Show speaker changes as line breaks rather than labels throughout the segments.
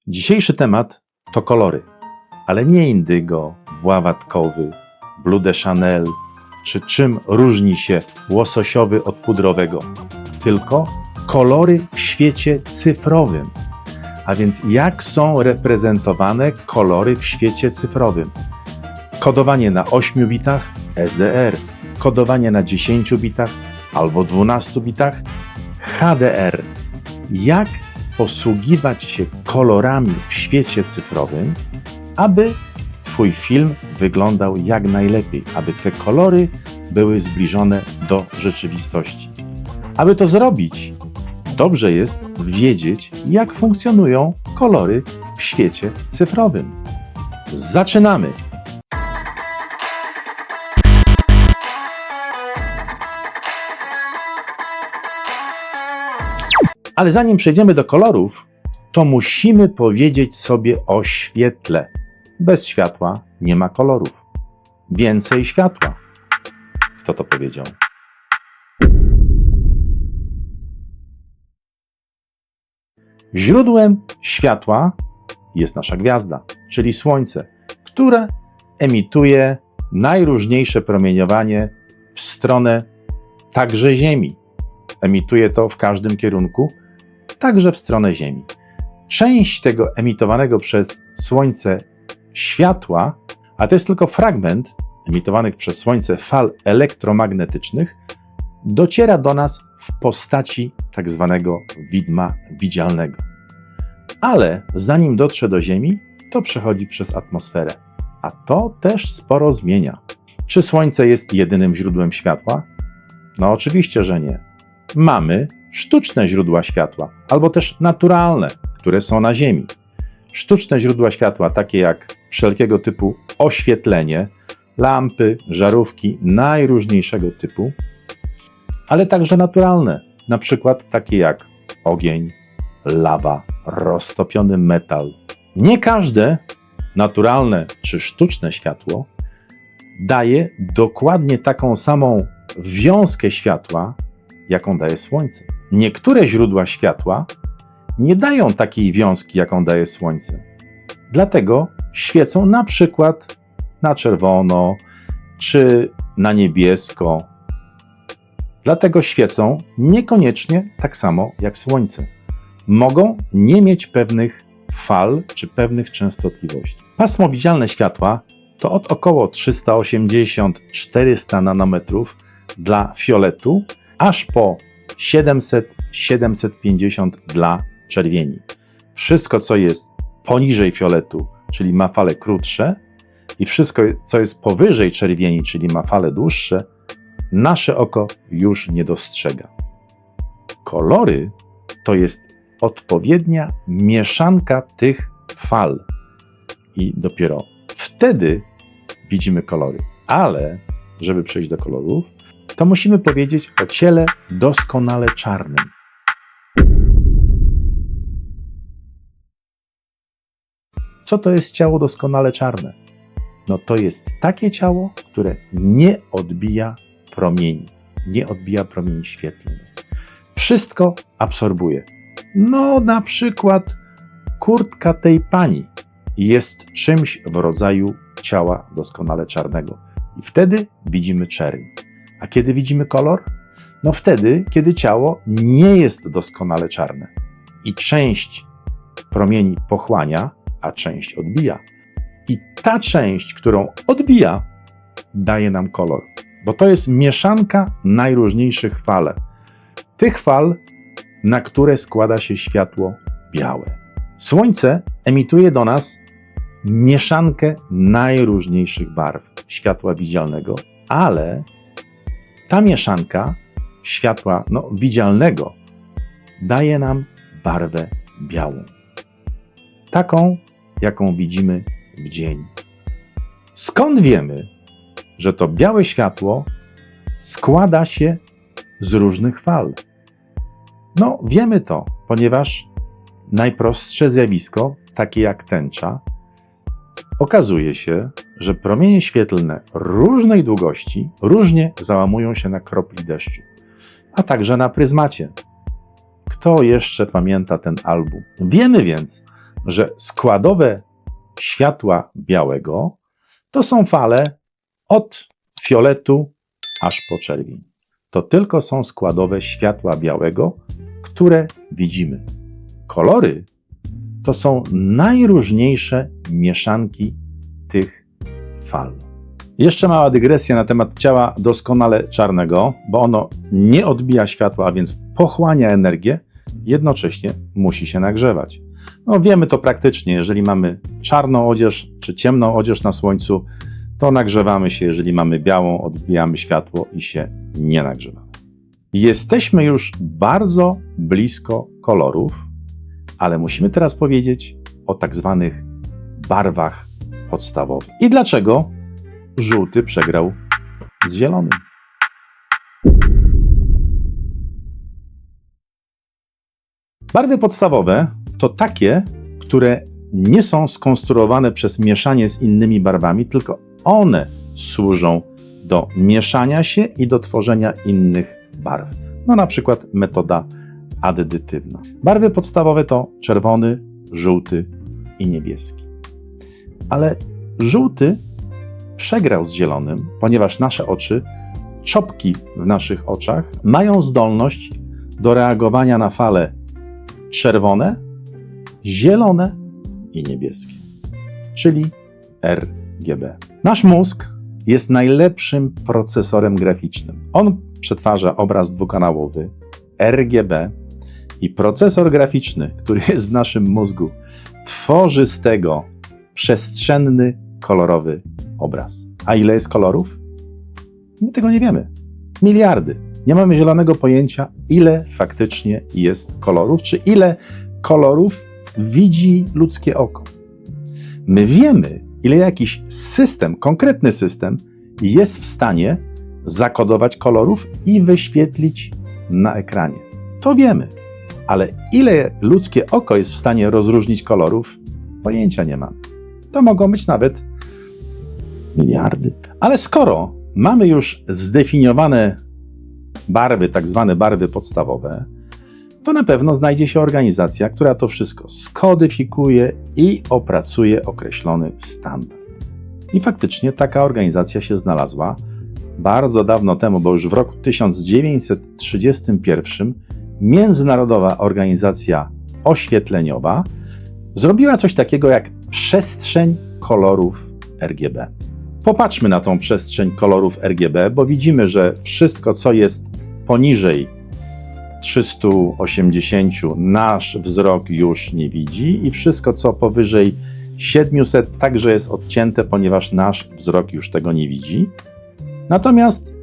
Dzisiejszy temat to kolory, ale nie indygo, bławatkowy, bleu de Chanel, czy czym różni się łososiowy od pudrowego, tylko kolory w świecie cyfrowym. A więc jak są reprezentowane kolory w świecie cyfrowym? Kodowanie na 8 bitach SDR, kodowanie na 10 bitach albo 12 bitach HDR. Jak posługiwać się kolorami w świecie cyfrowym, aby Twój film wyglądał jak najlepiej, aby te kolory były zbliżone do rzeczywistości. Aby to zrobić, dobrze jest wiedzieć, jak funkcjonują kolory w świecie cyfrowym. Zaczynamy! Ale zanim przejdziemy do kolorów, to musimy powiedzieć sobie o świetle. Bez światła nie ma kolorów. Więcej światła. Kto to powiedział? Źródłem światła jest nasza gwiazda, czyli Słońce, które emituje najróżniejsze promieniowanie w stronę także Ziemi. Emituje to w każdym kierunku, także w stronę Ziemi. Część tego emitowanego przez Słońce światła, a to jest tylko fragment emitowanych przez Słońce fal elektromagnetycznych, dociera do nas w postaci tak zwanego widma widzialnego. Ale zanim dotrze do Ziemi, to przechodzi przez atmosferę, a to też sporo zmienia. Czy Słońce jest jedynym źródłem światła? No oczywiście, że nie. Mamy sztuczne źródła światła, albo też naturalne, które są na Ziemi. Sztuczne źródła światła, takie jak wszelkiego typu oświetlenie, lampy, żarówki najróżniejszego typu, ale także naturalne, na przykład takie jak ogień, lawa, roztopiony metal. Nie każde naturalne czy sztuczne światło daje dokładnie taką samą wiązkę światła, jaką daje Słońce. Niektóre źródła światła nie dają takiej wiązki, jaką daje Słońce. Dlatego świecą na przykład na czerwono czy na niebiesko. Dlatego świecą niekoniecznie tak samo jak Słońce. Mogą nie mieć pewnych fal czy pewnych częstotliwości. Pasmo widzialne światła to od około 380-400 nanometrów dla fioletu, aż po 700-750 dla czerwieni. Wszystko, co jest poniżej fioletu, czyli ma fale krótsze, i wszystko, co jest powyżej czerwieni, czyli ma fale dłuższe, nasze oko już nie dostrzega. Kolory to jest odpowiednia mieszanka tych fal i dopiero wtedy widzimy kolory. Ale żeby przejść do kolorów, to musimy powiedzieć o ciele doskonale czarnym. Co to jest ciało doskonale czarne? No to jest takie ciało, które nie odbija promieni świetlnych. Wszystko absorbuje. No na przykład kurtka tej pani jest czymś w rodzaju ciała doskonale czarnego. I wtedy widzimy czerń. A kiedy widzimy kolor? No wtedy, kiedy ciało nie jest doskonale czarne. I część promieni pochłania, a część odbija. I ta część, którą odbija, daje nam kolor. Bo to jest mieszanka najróżniejszych fal. Tych fal, na które składa się światło białe. Słońce emituje do nas mieszankę najróżniejszych barw światła widzialnego, ale ta mieszanka światła widzialnego daje nam barwę białą. Taką, jaką widzimy w dzień. Skąd wiemy, że to białe światło składa się z różnych fal? No, wiemy to, ponieważ najprostsze zjawisko, takie jak tęcza, okazuje się, że promienie świetlne różnej długości różnie załamują się na kropli deszczu, a także na pryzmacie. Kto jeszcze pamięta ten album? Wiemy więc, że składowe światła białego to są fale od fioletu aż po czerwień. To tylko są składowe światła białego, które widzimy. Kolory to są najróżniejsze mieszanki tych fal. Jeszcze mała dygresja na temat ciała doskonale czarnego, bo ono nie odbija światła, a więc pochłania energię, jednocześnie musi się nagrzewać. No, wiemy to praktycznie, jeżeli mamy czarną odzież czy ciemną odzież na słońcu, to nagrzewamy się, jeżeli mamy białą, odbijamy światło i się nie nagrzewamy. Jesteśmy już bardzo blisko kolorów, ale musimy teraz powiedzieć o tak zwanych barwach podstawowych. I dlaczego żółty przegrał z zielonym? Barwy podstawowe to takie, które nie są skonstruowane przez mieszanie z innymi barwami, tylko one służą do mieszania się i do tworzenia innych barw. No na przykład metoda addytywna. Barwy podstawowe to czerwony, żółty i niebieski. Ale żółty przegrał z zielonym, ponieważ nasze oczy, czopki w naszych oczach mają zdolność do reagowania na fale czerwone, zielone i niebieskie, czyli RGB. Nasz mózg jest najlepszym procesorem graficznym. On przetwarza obraz dwukanałowy RGB i procesor graficzny, który jest w naszym mózgu, tworzy z tego przestrzenny, kolorowy obraz. A ile jest kolorów? My tego nie wiemy. Miliardy. Nie mamy zielonego pojęcia, ile faktycznie jest kolorów, czy ile kolorów widzi ludzkie oko. My wiemy, ile jakiś system, konkretny system jest w stanie zakodować kolorów i wyświetlić na ekranie. To wiemy, ale ile ludzkie oko jest w stanie rozróżnić kolorów, pojęcia nie mamy. To mogą być nawet miliardy. Ale skoro mamy już zdefiniowane barwy, tak zwane barwy podstawowe, to na pewno znajdzie się organizacja, która to wszystko skodyfikuje i opracuje określony standard. I faktycznie taka organizacja się znalazła bardzo dawno temu, bo już w roku 1931 Międzynarodowa Organizacja Oświetleniowa zrobiła coś takiego jak przestrzeń kolorów RGB. Popatrzmy na tą przestrzeń kolorów RGB, bo widzimy, że wszystko, co jest poniżej 380, nasz wzrok już nie widzi i wszystko, co powyżej 700, także jest odcięte, ponieważ nasz wzrok już tego nie widzi. Natomiast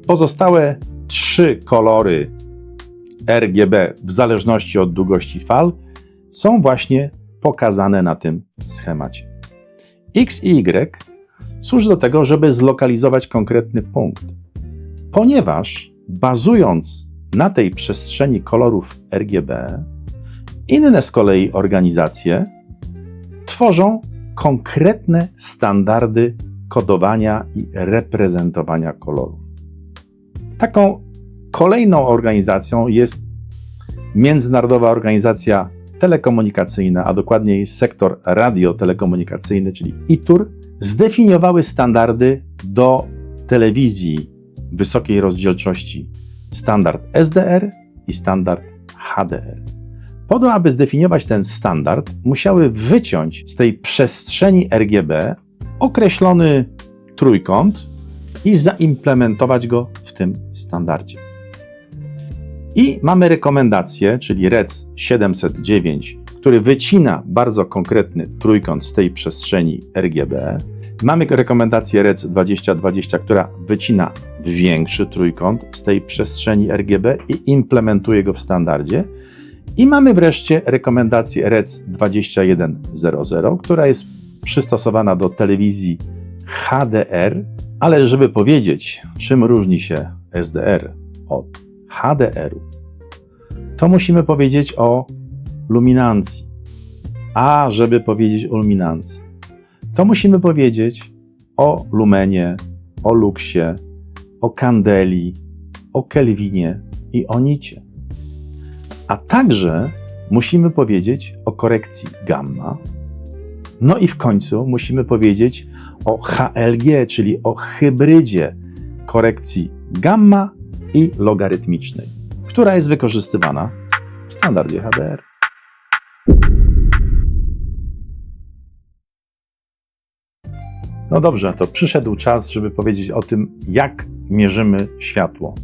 pozostałe 3 kolory RGB, w zależności od długości fal, są właśnie pokazane na tym schemacie. X i Y służy do tego, żeby zlokalizować konkretny punkt, ponieważ bazując na tej przestrzeni kolorów RGB, inne z kolei organizacje tworzą konkretne standardy kodowania i reprezentowania kolorów. Taką kolejną organizacją jest Międzynarodowa Organizacja Telekomunikacyjna, a dokładniej sektor radiotelekomunikacyjny, czyli ITUR, zdefiniowały standardy do telewizji wysokiej rozdzielczości. Standard SDR i standard HDR. Po to, aby zdefiniować ten standard, musiały wyciąć z tej przestrzeni RGB określony trójkąt i zaimplementować go w tym standardzie. I mamy rekomendację, czyli REC 709, który wycina bardzo konkretny trójkąt z tej przestrzeni RGB. Mamy rekomendację REC 2020, która wycina większy trójkąt z tej przestrzeni RGB i implementuje go w standardzie. I mamy wreszcie rekomendację REC 2100, która jest przystosowana do telewizji HDR, ale żeby powiedzieć, czym różni się SDR od HDR-u, to musimy powiedzieć o luminancji. A żeby powiedzieć o luminancji, to musimy powiedzieć o lumenie, o luksie, o kandeli, o kelwinie i o nicie. A także musimy powiedzieć o korekcji gamma. No i w końcu musimy powiedzieć o HLG, czyli o hybrydzie korekcji gamma i logarytmicznej, która jest wykorzystywana w standardzie HDR. No dobrze, to przyszedł czas, żeby powiedzieć o tym, jak mierzymy światło.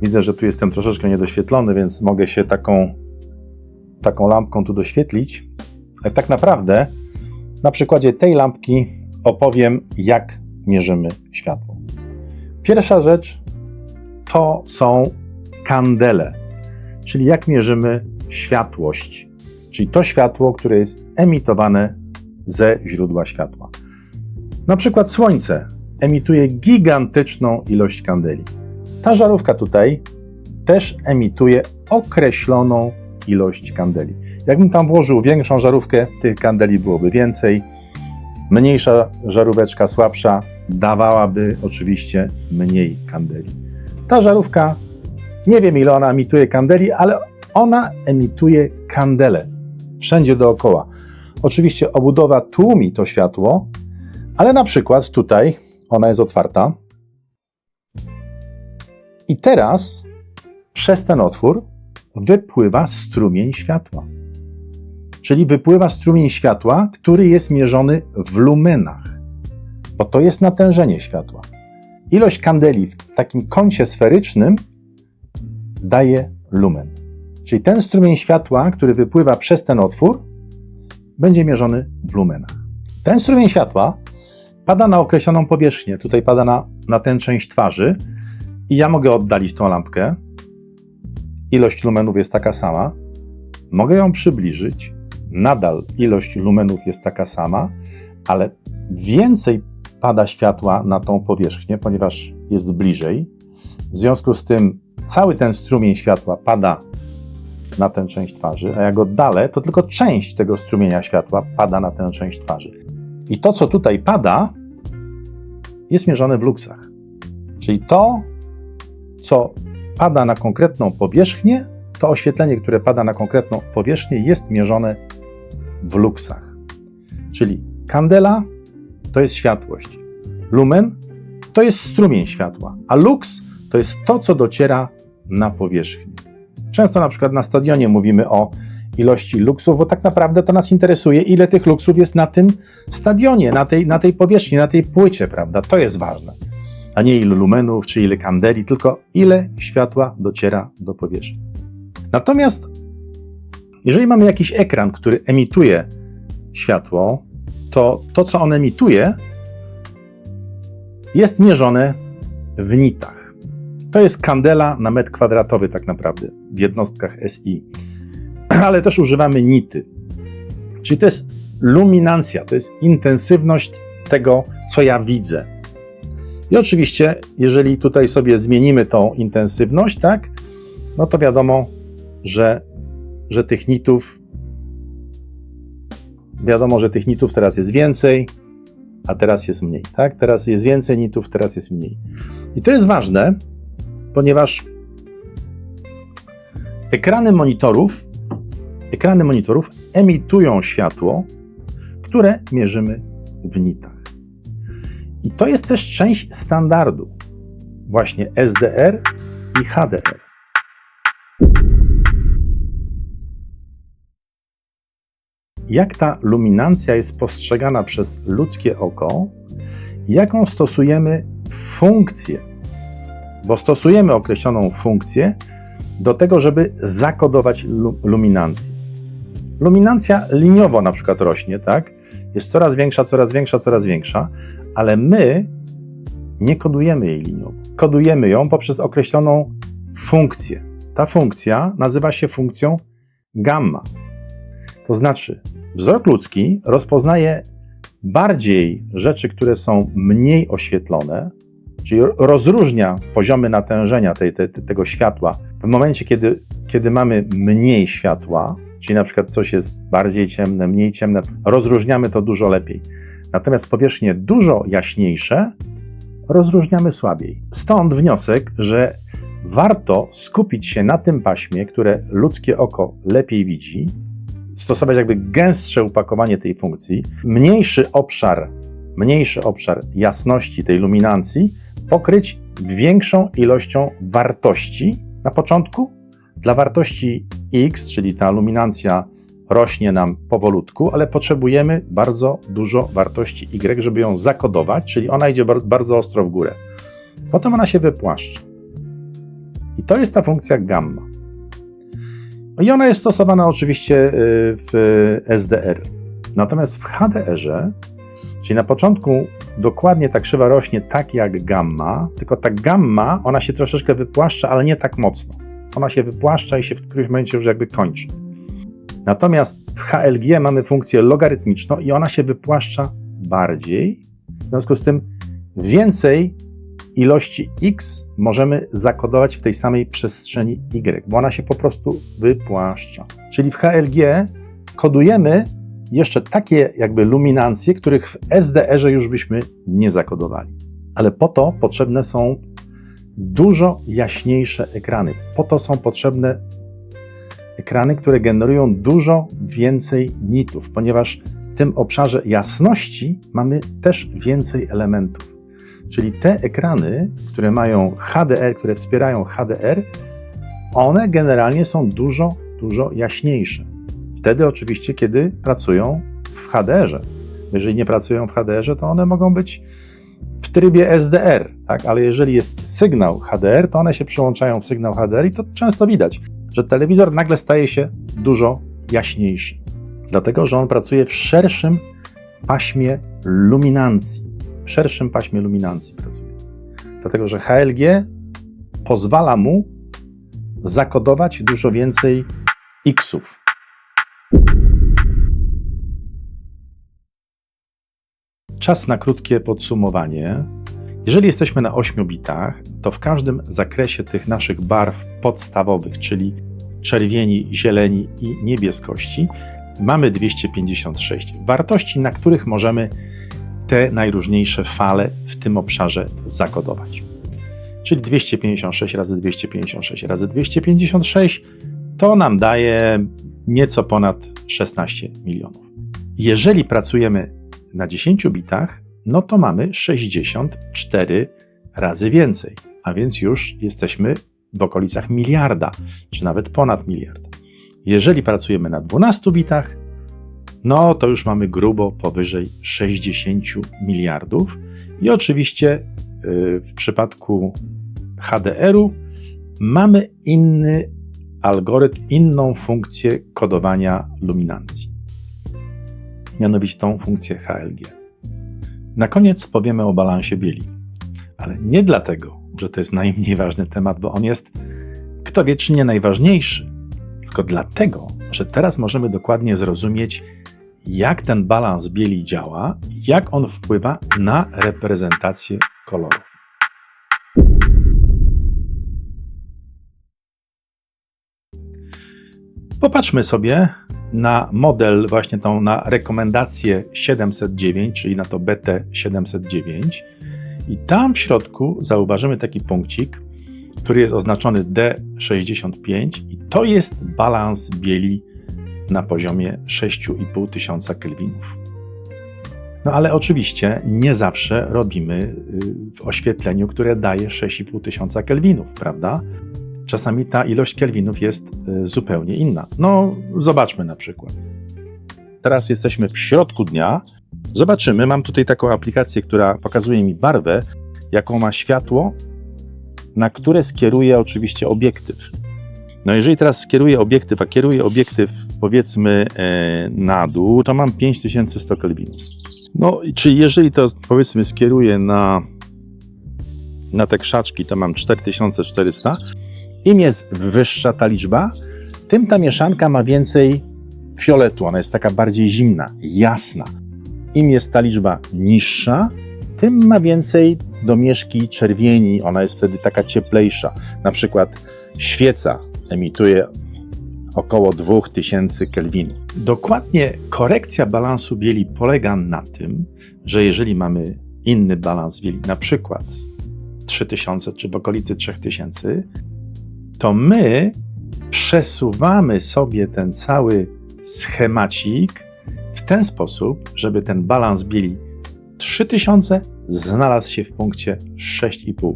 Widzę, że tu jestem troszeczkę niedoświetlony, więc mogę się taką lampką tu doświetlić. Ale tak naprawdę na przykładzie tej lampki opowiem, jak mierzymy światło. Pierwsza rzecz to są kandele, czyli jak mierzymy światłość, czyli to światło, które jest emitowane ze źródła światła. Na przykład słońce emituje gigantyczną ilość kandeli. Ta żarówka tutaj też emituje określoną ilość kandeli. Jakbym tam włożył większą żarówkę, tych kandeli byłoby więcej. Mniejsza żaróweczka, słabsza, dawałaby oczywiście mniej kandeli. Ta żarówka, nie wiem ile ona emituje kandeli, ale ona emituje kandele wszędzie dookoła. Oczywiście obudowa tłumi to światło, ale na przykład tutaj ona jest otwarta i teraz przez ten otwór wypływa strumień światła. Czyli wypływa strumień światła, który jest mierzony w lumenach, bo to jest natężenie światła. Ilość kandeli w takim kącie sferycznym daje lumen. Czyli ten strumień światła, który wypływa przez ten otwór, będzie mierzony w lumenach. Ten strumień światła pada na określoną powierzchnię. Tutaj pada na tę część twarzy i ja mogę oddalić tą lampkę. Ilość lumenów jest taka sama. Mogę ją przybliżyć. Nadal ilość lumenów jest taka sama, ale więcej pada światła na tą powierzchnię, ponieważ jest bliżej. W związku z tym cały ten strumień światła pada na tę część twarzy, a jak oddalę, to tylko część tego strumienia światła pada na tę część twarzy. I to, co tutaj pada, jest mierzone w luksach. Czyli to, co pada na konkretną powierzchnię, to oświetlenie, które pada na konkretną powierzchnię, jest mierzone w luksach. Czyli kandela to jest światłość. Lumen to jest strumień światła, a luks to jest to, co dociera na powierzchnię. Często na przykład na stadionie mówimy o ilości luksów, bo tak naprawdę to nas interesuje, ile tych luksów jest na tym stadionie, na tej powierzchni, na tej płycie, prawda? To jest ważne. A nie ile lumenów, czy ile kandeli, tylko ile światła dociera do powierzchni. Natomiast jeżeli mamy jakiś ekran, który emituje światło, to co on emituje, jest mierzone w nitach. To jest kandela na metr kwadratowy tak naprawdę w jednostkach SI. Ale też używamy nity. Czyli to jest luminancja, to jest intensywność tego, co ja widzę. I oczywiście, jeżeli tutaj sobie zmienimy tą intensywność, tak, no to wiadomo, że tych nitów teraz jest więcej, a teraz jest mniej, tak? Teraz jest więcej nitów, teraz jest mniej. I to jest ważne, ponieważ ekrany monitorów emitują światło, które mierzymy w nitach. I to jest też część standardu, właśnie SDR i HDR. Jak ta luminancja jest postrzegana przez ludzkie oko, jaką stosujemy funkcję, bo stosujemy określoną funkcję do tego, żeby zakodować luminancję. Luminancja liniowo na przykład rośnie, tak? Jest coraz większa, coraz większa, coraz większa, ale my nie kodujemy jej liniowo. Kodujemy ją poprzez określoną funkcję. Ta funkcja nazywa się funkcją gamma. To znaczy, wzrok ludzki rozpoznaje bardziej rzeczy, które są mniej oświetlone, czyli rozróżnia poziomy natężenia tego światła. W momencie, kiedy mamy mniej światła, czyli na przykład coś jest bardziej ciemne, mniej ciemne, rozróżniamy to dużo lepiej. Natomiast powierzchnie dużo jaśniejsze rozróżniamy słabiej. Stąd wniosek, że warto skupić się na tym paśmie, które ludzkie oko lepiej widzi, stosować jakby gęstsze upakowanie tej funkcji, mniejszy obszar jasności tej luminancji pokryć większą ilością wartości na początku. Dla wartości X, czyli ta luminancja rośnie nam powolutku, ale potrzebujemy bardzo dużo wartości Y, żeby ją zakodować, czyli ona idzie bardzo ostro w górę. Potem ona się wypłaszcza. I to jest ta funkcja gamma. I ona jest stosowana oczywiście w SDR. Natomiast w HDR-ze, czyli na początku dokładnie ta krzywa rośnie tak jak gamma, tylko ta gamma, ona się troszeczkę wypłaszcza, ale nie tak mocno. Ona się wypłaszcza i się w którymś momencie już jakby kończy. Natomiast w HLG mamy funkcję logarytmiczną i ona się wypłaszcza bardziej. W związku z tym więcej ilości X możemy zakodować w tej samej przestrzeni Y, bo ona się po prostu wypłaszcza. Czyli w HLG kodujemy jeszcze takie jakby luminancje, których w SDR-ze już byśmy nie zakodowali. Ale po to potrzebne są dużo jaśniejsze ekrany. Po to są potrzebne ekrany, które generują dużo więcej nitów, ponieważ w tym obszarze jasności mamy też więcej elementów. Czyli te ekrany, które mają HDR, które wspierają HDR, one generalnie są dużo jaśniejsze. Wtedy oczywiście, kiedy pracują w HDR-ze. Jeżeli nie pracują w HDR-ze, to one mogą być w trybie SDR, tak? Ale jeżeli jest sygnał HDR, to one się przyłączają w sygnał HDR i to często widać, że telewizor nagle staje się dużo jaśniejszy. Dlatego, że on pracuje w szerszym paśmie luminancji. W szerszym paśmie luminancji pracuje. Dlatego, że HLG pozwala mu zakodować dużo więcej X-ów. Czas na krótkie podsumowanie. Jeżeli jesteśmy na 8 bitach, to w każdym zakresie tych naszych barw podstawowych, czyli czerwieni, zieleni i niebieskości, mamy 256 wartości, na których możemy te najróżniejsze fale w tym obszarze zakodować. Czyli 256 razy 256 razy 256 to nam daje nieco ponad 16 milionów. Jeżeli pracujemy na 10 bitach, no to mamy 64 razy więcej, a więc już jesteśmy w okolicach miliarda, czy nawet ponad miliard. Jeżeli pracujemy na 12 bitach, no to już mamy grubo powyżej 60 miliardów i oczywiście w przypadku HDR-u mamy inny algorytm, inną funkcję kodowania luminancji, mianowicie tą funkcję HLG. Na koniec powiemy o balansie bieli, ale nie dlatego, że to jest najmniej ważny temat, bo on jest, kto wie, czy nie najważniejszy, tylko dlatego, że teraz możemy dokładnie zrozumieć, jak ten balans bieli działa, jak on wpływa na reprezentację kolorów. Popatrzmy sobie na model, właśnie tą na rekomendację 709, czyli na to BT709 i tam w środku zauważymy taki punkcik, który jest oznaczony D65 i to jest balans bieli na poziomie 6500 kelwinów. No ale oczywiście nie zawsze robimy w oświetleniu, które daje 6500 kelwinów, prawda? Czasami ta ilość kelwinów jest zupełnie inna. No, zobaczmy na przykład. Teraz jesteśmy w środku dnia. Zobaczymy, mam tutaj taką aplikację, która pokazuje mi barwę, jaką ma światło, na które skieruje oczywiście obiektyw. No jeżeli teraz skieruję obiektyw, a kieruję obiektyw powiedzmy na dół, to mam 5100 kelwinów. No, czyli jeżeli to powiedzmy skieruję na te krzaczki, to mam 4400. Im jest wyższa ta liczba, tym ta mieszanka ma więcej fioletu. Ona jest taka bardziej zimna, jasna. Im jest ta liczba niższa, tym ma więcej domieszki czerwieni. Ona jest wtedy taka cieplejsza. Na przykład świeca emituje około 2000 kelwinów. Dokładnie korekcja balansu bieli polega na tym, że jeżeli mamy inny balans bieli, na przykład 3000 czy w okolicy 3000, to my przesuwamy sobie ten cały schemacik w ten sposób, żeby ten balans bieli 3000 znalazł się w punkcie 6,5.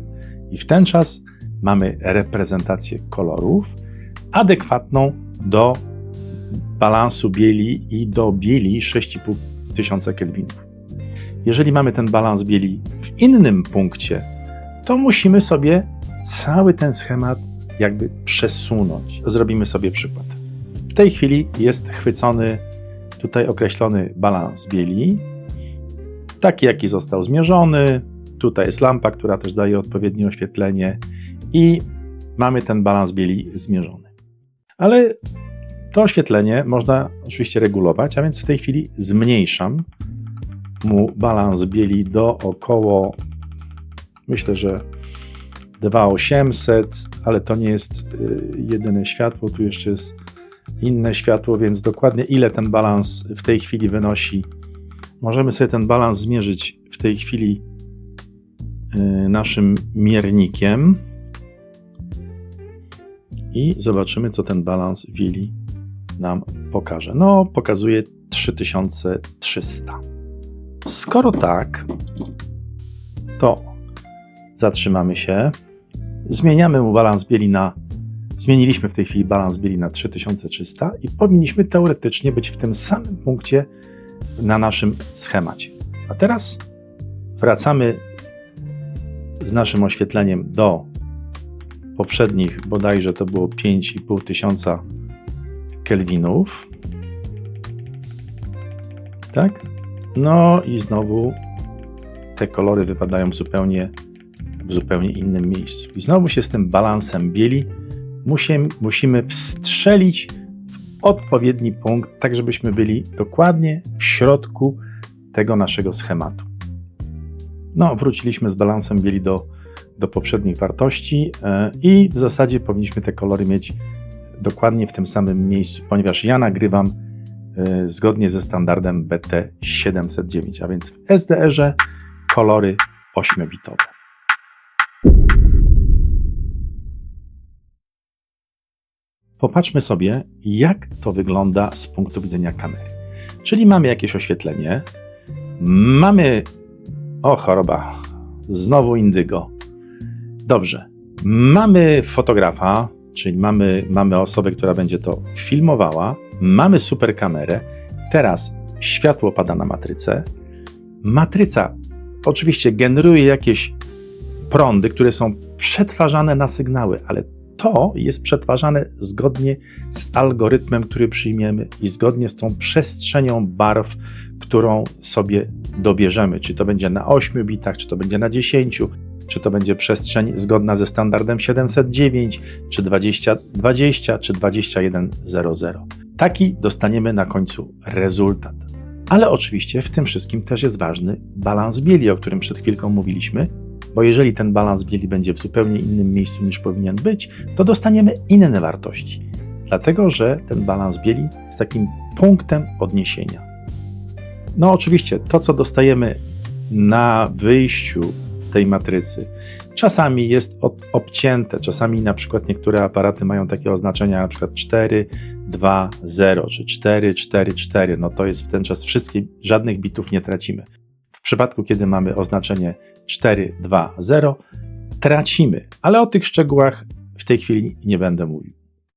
I w ten czas mamy reprezentację kolorów adekwatną do balansu bieli i do bieli 6500 kelwinów. Jeżeli mamy ten balans bieli w innym punkcie, to musimy sobie cały ten schemat jakby przesunąć. Zrobimy sobie przykład. W tej chwili jest chwycony tutaj określony balans bieli, taki jaki został zmierzony. Tutaj jest lampa, która też daje odpowiednie oświetlenie i mamy ten balans bieli zmierzony. Ale to oświetlenie można oczywiście regulować, a więc w tej chwili zmniejszam mu balans bieli do około, myślę, że 2800, ale to nie jest jedyne światło, tu jeszcze jest inne światło, więc dokładnie ile ten balans w tej chwili wynosi. Możemy sobie ten balans zmierzyć w tej chwili naszym miernikiem i zobaczymy, co ten balans bieli nam pokaże. No, pokazuje 3300. Skoro tak, to zatrzymamy się, zmieniamy mu balans bieli zmieniliśmy w tej chwili balans bieli na 3300 i powinniśmy teoretycznie być w tym samym punkcie na naszym schemacie. A teraz wracamy z naszym oświetleniem do poprzednich, bodajże to było 5500 kelwinów. Tak? No i znowu te kolory wypadają w zupełnie innym miejscu. I znowu się z tym balansem bieli musimy wstrzelić w odpowiedni punkt, tak żebyśmy byli dokładnie w środku tego naszego schematu. No, wróciliśmy z balansem bieli do poprzednich wartości i w zasadzie powinniśmy te kolory mieć dokładnie w tym samym miejscu, ponieważ ja nagrywam zgodnie ze standardem BT709, a więc w SDR-ze kolory 8-bitowe. Popatrzmy sobie, jak to wygląda z punktu widzenia kamery. Czyli mamy jakieś oświetlenie, mamy... O, choroba, znowu indygo. Dobrze, mamy fotografa, czyli mamy osobę, która będzie to filmowała, mamy super kamerę, teraz światło pada na matrycę. Matryca oczywiście generuje jakieś prądy, które są przetwarzane na sygnały, ale to jest przetwarzane zgodnie z algorytmem, który przyjmiemy i zgodnie z tą przestrzenią barw, którą sobie dobierzemy. Czy to będzie na 8 bitach, czy to będzie na 10, czy to będzie przestrzeń zgodna ze standardem 709, czy 2020, czy 2100. Taki dostaniemy na końcu rezultat. Ale oczywiście w tym wszystkim też jest ważny balans bieli, o którym przed chwilką mówiliśmy, bo jeżeli ten balans bieli będzie w zupełnie innym miejscu niż powinien być, to dostaniemy inne wartości. Dlatego, że ten balans bieli jest takim punktem odniesienia. No oczywiście to, co dostajemy na wyjściu tej matrycy, czasami jest obcięte, czasami na przykład niektóre aparaty mają takie oznaczenia, na przykład 4, 2, 0 czy 4, 4, 4, no to jest w ten czas żadnych bitów nie tracimy. W przypadku, kiedy mamy oznaczenie 4, 2, 0, tracimy, ale o tych szczegółach w tej chwili nie będę mówił.